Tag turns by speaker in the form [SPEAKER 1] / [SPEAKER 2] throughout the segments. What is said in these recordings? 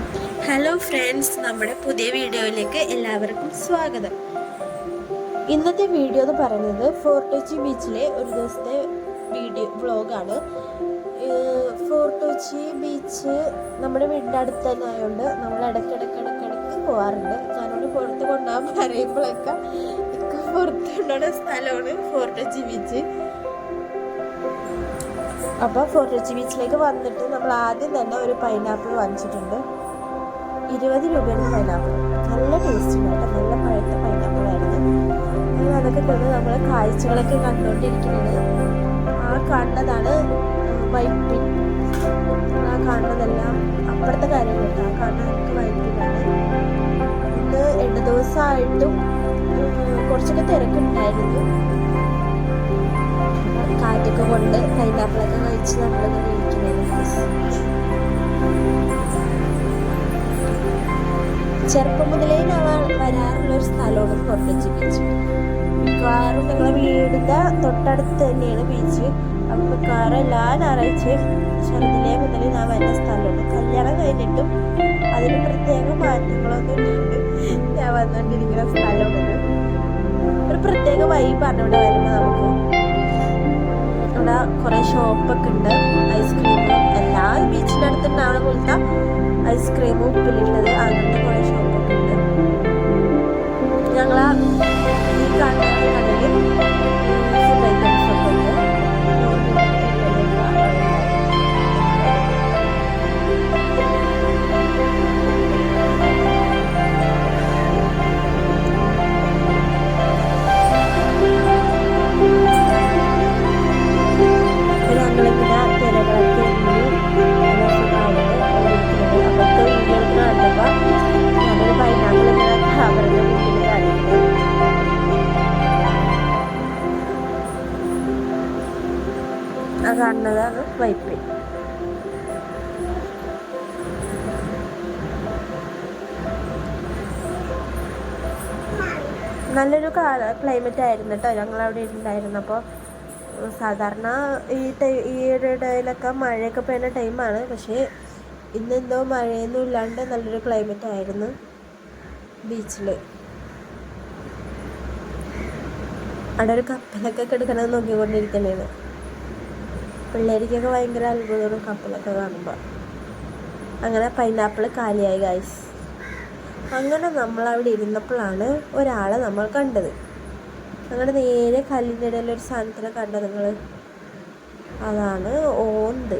[SPEAKER 1] Hello friends, നമ്മുടെ പുതിയ വീഡിയോയിലേക്ക് എല്ലാവർക്കും സ്വാഗതം. ഇന്നത്തെ വീഡിയോ എന്ന് പറയുന്നത് ഫോർട്ട് കൊച്ചി ബീച്ചിലെ ഒരു ദിവസത്തെ വ്ളോഗാണ്. ഫോർട്ട് കൊച്ചി ബീച്ച് നമ്മുടെ വീടിൻ്റെ അടുത്ത് തന്നെ ആയതുകൊണ്ട് നമ്മൾ ഇടയ്ക്കിടയ്ക്ക് പോകാറുണ്ട്. ഞാനോട് പുറത്ത് കൊണ്ടുപോകാൻ പറയുമ്പോഴൊക്കെ പുറത്ത് കൊണ്ടുപോകുന്ന സ്ഥലമാണ് ഫോർട്ട് കൊച്ചി ബീച്ച്. അപ്പോൾ ഫോർട്ട് കൊച്ചി ബീച്ചിലേക്ക് വന്നിട്ട് നമ്മൾ ആദ്യം തന്നെ ഒരു പൈനാപ്പിൾ വാങ്ങിച്ചിട്ടുണ്ട്. 20 രൂപയാണ് പൈനാപ്പിൾ. നല്ല ടേസ്റ്റ് ഉണ്ട് കേട്ടോ, നല്ല പഴുത്ത പൈനാപ്പിളായിരുന്നു. അതൊക്കെ കൊണ്ട് നമ്മൾ കാഴ്ചകളൊക്കെ കണ്ടുകൊണ്ടിരിക്കുന്നത്. ആ കാണുന്നതാണ് വൈപ്പിൻ. ആ കാണുന്നതെല്ലാം അപ്പുറത്തെ കാര്യങ്ങളുണ്ട്. ആ കാണുന്നതൊക്കെ വൈപ്പിനാണ്. ഇന്ന് 8 ദിവസമായിട്ടും കുറച്ചൊക്കെ തിരക്കുണ്ടായിരുന്നു. കാറ്റൊക്കെ കൊണ്ട് പൈനാപ്പിളൊക്കെ കഴിച്ച് നമ്മളിങ്ങനെ ഇരിക്കുന്നത്. ചെറുപ്പം മുതലേ ഞാൻ വരാറുള്ളൊരു സ്ഥലമാണ് ഫോർട്ട് കൊച്ചി ബീച്ച്. മിക്കവാറും ഞങ്ങളെ വീടിൻ്റെ തൊട്ടടുത്ത് തന്നെയാണ് ബീച്ച്. അപ്പം മിക്കവാറും എല്ലാ ഞായറാഴ്ചയും ചെറുതിലേ മുതൽ ഞാൻ വരുന്ന സ്ഥലമാണ്. കല്യാണം കഴിഞ്ഞിട്ടും അതിന് പ്രത്യേക മാറ്റങ്ങളൊന്നും ഇല്ലാണ്ട് ഞാൻ വന്നുകൊണ്ടിരിക്കുന്ന സ്ഥലമാണ്. ഒരു പ്രത്യേക വൈബാണ് ഇവിടെ വരുമ്പോൾ. നമുക്ക് ഇവിടെ കുറേ ഷോപ്പൊക്കെ ഉണ്ട്. ഐസ്ക്രീമും എല്ലാ ബീച്ചിൻ്റെ അടുത്തുണ്ടാവുന്ന പോലത്തെ ഐസ്ക്രീമും ഉപ്പിലിട്ടത് അങ്ങനത്തെ കുറേ ഷോപ്പൊക്കെ ഉണ്ട്. ഞങ്ങൾ ഈ കാണുന്ന കടയിൽ ഫുഡ് ഐറ്റംസ് ഒക്കെ ഉണ്ട്. ഞങ്ങളിങ്ങനെ തിരകളൊക്കെ ഞാനൊരു പൈനാപ്പിൾ ഇങ്ങനെ അവരുടെ മുന്നിൽ കാണിക്കുന്നത്. ആ കാണുന്നതാണ് വൈപ്പിൻ. നല്ലൊരു ക്ലൈമറ്റ് ആയിരുന്നു കേട്ടോ ഞങ്ങളവിടെ ഉണ്ടായിരുന്നപ്പോൾ. സാധാരണ ഈ ഒരു ഇടയിലൊക്കെ മഴയൊക്കെ പെയ്യുന്ന ടൈമാണ്. പക്ഷേ ഇന്നെന്തോ മഴയൊന്നും ഇല്ലാണ്ട് നല്ലൊരു ക്ലൈമറ്റ് ആയിരുന്നു ബീച്ചിൽ. അവിടെ ഒരു കപ്പലൊക്കെ കിടക്കണമെന്ന് നോക്കിക്കൊണ്ടിരിക്കുന്നതാണ്. പിള്ളേർക്കൊക്കെ ഭയങ്കര അത്ഭുതമാണ് കപ്പലൊക്കെ കാണുമ്പോൾ. അങ്ങനെ പൈനാപ്പിൾ കാലിയായി ഗൈസ്. അങ്ങനെ നമ്മളവിടെ ഇരുന്നപ്പോഴാണ് ഒരാളെ നമ്മൾ കണ്ടത്. അങ്ങനെ നേരെ കല്ലിൻ്റെ ഇടയിലൊരു സാധനത്തിനെ കണ്ടത് നിങ്ങൾ. അതാണ് ഓന്ത്.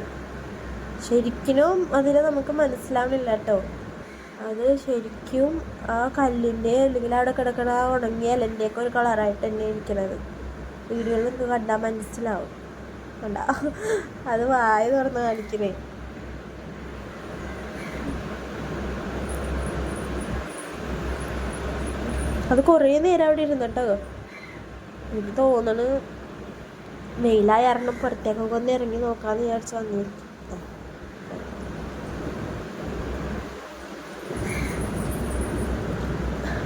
[SPEAKER 1] ശരിക്കും അതിനെ നമുക്ക് മനസ്സിലാവണില്ല കേട്ടോ. അത് ശരിക്കും ആ കല്ലിൻ്റെ അല്ലെങ്കിൽ അവിടെ കിടക്കണ ആ ഉണങ്ങിയ ഇലൻ്റെയൊക്കെ ഒരു കളറായിട്ട് തന്നെ ഇരിക്കണത്. വീഡിയോയിൽ നിങ്ങൾക്ക് കണ്ടാൽ മനസ്സിലാവും. കണ്ട അത് വായ തുറന്ന് കാണിക്കണേ. അത് കുറേ നേരം അവിടെ ഇരുന്നിട്ടോ. എനിക്ക് തോന്നണ് വെയിലായ കാരണം പുറത്തേക്കൊക്കെ ഒന്ന് ഇറങ്ങി നോക്കാമെന്ന് വിചാരിച്ച് വന്നിരുന്നു.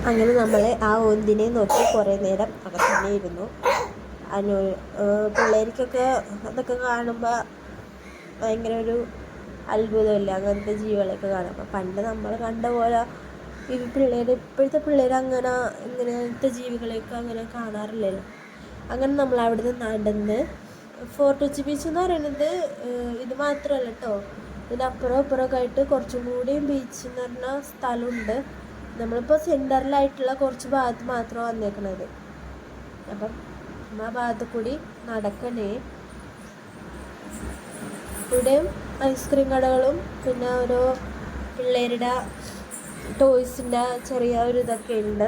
[SPEAKER 1] അങ്ങനെ നമ്മൾ ആ ഓന്തിനെ നോക്കി കുറേ നേരം അകത്ത് തന്നെ ഇരുന്നു. പിള്ളേർക്കൊക്കെ അതൊക്കെ കാണുമ്പോൾ ഭയങ്കര ഒരു അത്ഭുതമല്ല അങ്ങനത്തെ ജീവികളെയൊക്കെ കാണുമ്പോൾ. പണ്ട് നമ്മൾ കണ്ട പോലെ ഇപ്പോഴത്തെ പിള്ളേർ ഇങ്ങനത്തെ ജീവികളെയൊക്കെ അങ്ങനെ കാണാറില്ലല്ലോ. അങ്ങനെ നമ്മൾ അവിടെ നിന്ന് നടന്ന് ഫോർട്ട് കൊച്ചി ബീച്ച് എന്ന് പറയുന്നത് ഇത് മാത്രമല്ല കേട്ടോ. ഇതിനപ്പുറം ഇപ്പുറമൊക്കെ ആയിട്ട് കുറച്ചും കൂടി ബീച്ച് എന്ന് പറഞ്ഞ സ്ഥലമുണ്ട്. നമ്മളിപ്പോൾ സെൻറ്ററിലായിട്ടുള്ള കുറച്ച് ഭാഗത്ത് മാത്രമാണ് വന്നേക്കുന്നത്. അപ്പം ആ ഭാഗത്ത് കൂടി നടക്കണേ. ഇവിടെയും ഐസ്ക്രീം കടകളും പിന്നെ ഓരോ പിള്ളേരുടെ ടോയ്സിൻ്റെ ചെറിയ ഒരു ഇതൊക്കെ ഉണ്ട്.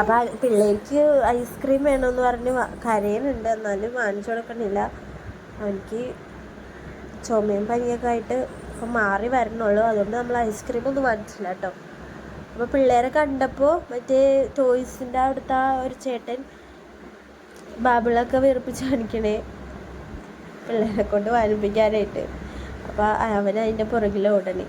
[SPEAKER 1] അപ്പം പിള്ളേർക്ക് ഐസ്ക്രീം വേണമെന്ന് പറഞ്ഞ് കരയുന്നുണ്ട്. എന്നാലും വാങ്ങിച്ചു കൊടുക്കണില്ല. അവനിക്ക് ചുമയും പനിയൊക്കെ ആയിട്ട് ഇപ്പം മാറി വരണുള്ളൂ. അതുകൊണ്ട് നമ്മൾ ഐസ്ക്രീം ഒന്നും വാങ്ങിച്ചില്ല കേട്ടോ. അപ്പോൾ പിള്ളേരെ കണ്ടപ്പോൾ മറ്റേ ടോയ്സിൻ്റെ അടുത്ത ഒരു ചേട്ടൻ ബാബിളൊക്കെ വീർപ്പിച്ച് കാണിക്കണേ പിള്ളേരെ കൊണ്ട് വാങ്ങിപ്പിക്കാനായിട്ട്. അപ്പോൾ അവൻ അതിൻ്റെ പുറകിൽ ഓടണേ.